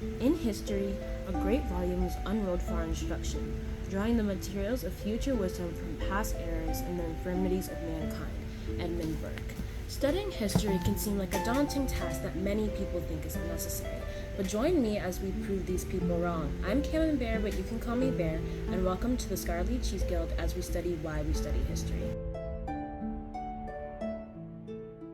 In history, a great volume is unrolled for our instruction, drawing the materials of future wisdom from past errors and the infirmities of mankind. Edmund Burke. Studying history can seem like a daunting task that many people think is unnecessary, but join me as we prove these people wrong. I'm Camembert, but you can call me Bear, and welcome to the Scarlet Cheese Guild as we study why we study history.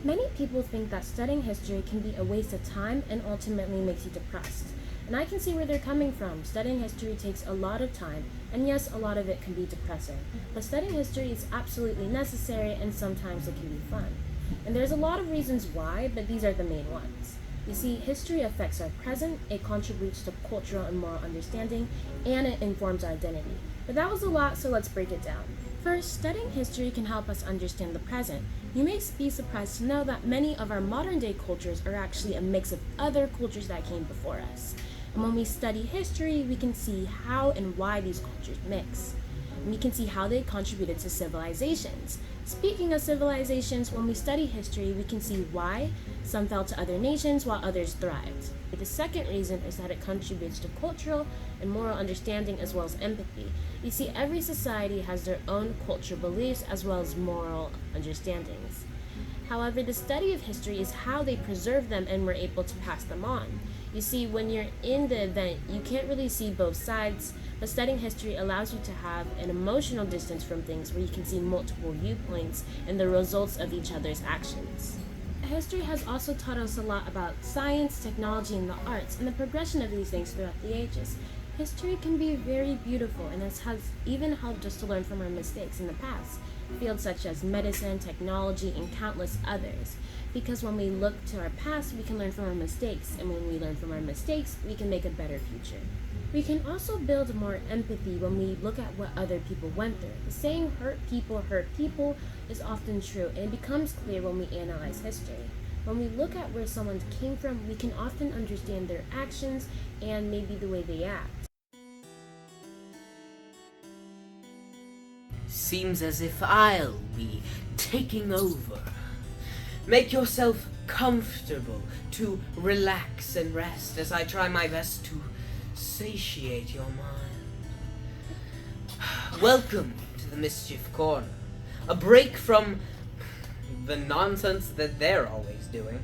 Many people think that studying history can be a waste of time and ultimately makes you depressed. And I can see where they're coming from. Studying history takes a lot of time, and yes, a lot of it can be depressing. But studying history is absolutely necessary, and sometimes it can be fun. And there's a lot of reasons why, but these are the main ones. You see, history affects our present, it contributes to cultural and moral understanding, and it informs our identity. But that was a lot, so let's break it down. First, studying history can help us understand the present. You may be surprised to know that many of our modern day cultures are actually a mix of other cultures that came before us. And when we study history, we can see how and why these cultures mix. And we can see how they contributed to civilizations. Speaking of civilizations, when we study history, we can see why some fell to other nations while others thrived. The second reason is that it contributes to cultural and moral understanding as well as empathy. You see, every society has their own cultural beliefs as well as moral understandings. However, the study of history is how they preserve them and were able to pass them on. You see, when you're in the event, you can't really see both sides, but studying history allows you to have an emotional distance from things where you can see multiple viewpoints and the results of each other's actions. History has also taught us a lot about science, technology, and the arts, and the progression of these things throughout the ages. History can be very beautiful, and it has even helped us to learn from our mistakes in the past, fields such as medicine, technology, and countless others. Because when we look to our past, we can learn from our mistakes, and when we learn from our mistakes, we can make a better future. We can also build more empathy when we look at what other people went through. The saying, hurt people, is often true, and it becomes clear when we analyze history. When we look at where someone came from, we can often understand their actions and maybe the way they act. Seems as if I'll be taking over. Make yourself comfortable to relax and rest as I try my best to satiate your mind. Welcome to the Mischief Corner, a break from the nonsense that they're always doing.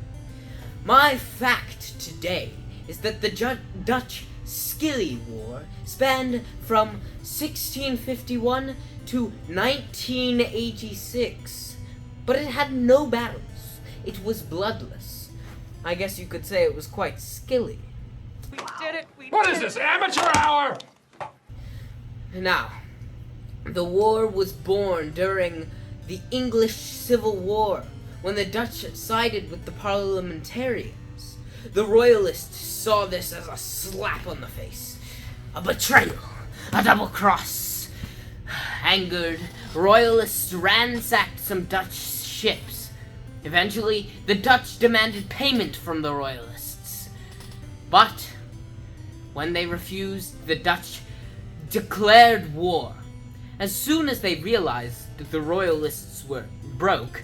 My fact today is that the Dutch Skilly War spanned from 1651 to 1986, but it had no battles. It was bloodless. I guess you could say it was quite skilly. We did it! What is this, amateur hour? Now, the war was born during the English Civil War, when the Dutch sided with the parliamentarians. The royalists saw this as a slap on the face, a betrayal, a double cross. Angered, royalists ransacked some Dutch ships. Eventually, the Dutch demanded payment from the royalists. But when they refused, the Dutch declared war. As soon as they realized that the royalists were broke,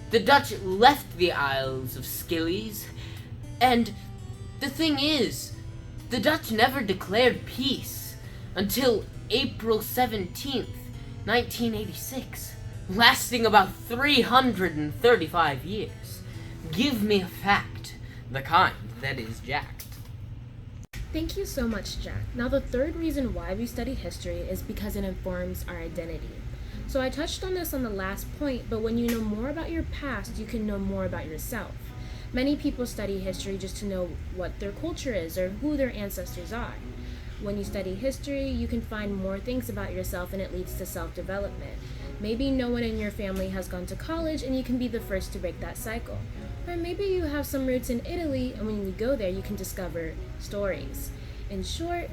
the Dutch left the Isles of Scillies, and the thing is, the Dutch never declared peace until April 17th, 1986, lasting about 335 years. Give me a fact, the kind that is jacked. Thank you so much, Jack. Now, the third reason why we study history is because it informs our identity. So I touched on this on the last point, but when you know more about your past, you can know more about yourself. Many people study history just to know what their culture is or who their ancestors are. When you study history, you can find more things about yourself, and it leads to self-development. Maybe no one in your family has gone to college, and you can be the first to break that cycle. Or maybe you have some roots in Italy, and when you go there, you can discover stories. In short,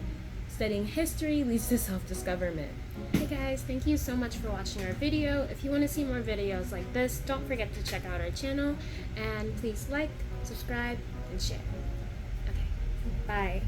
studying history leads to self-discoverment. Hey guys, thank you so much for watching our video. If you want to see more videos like this, don't forget to check out our channel, and please like, subscribe, and share. Okay, bye.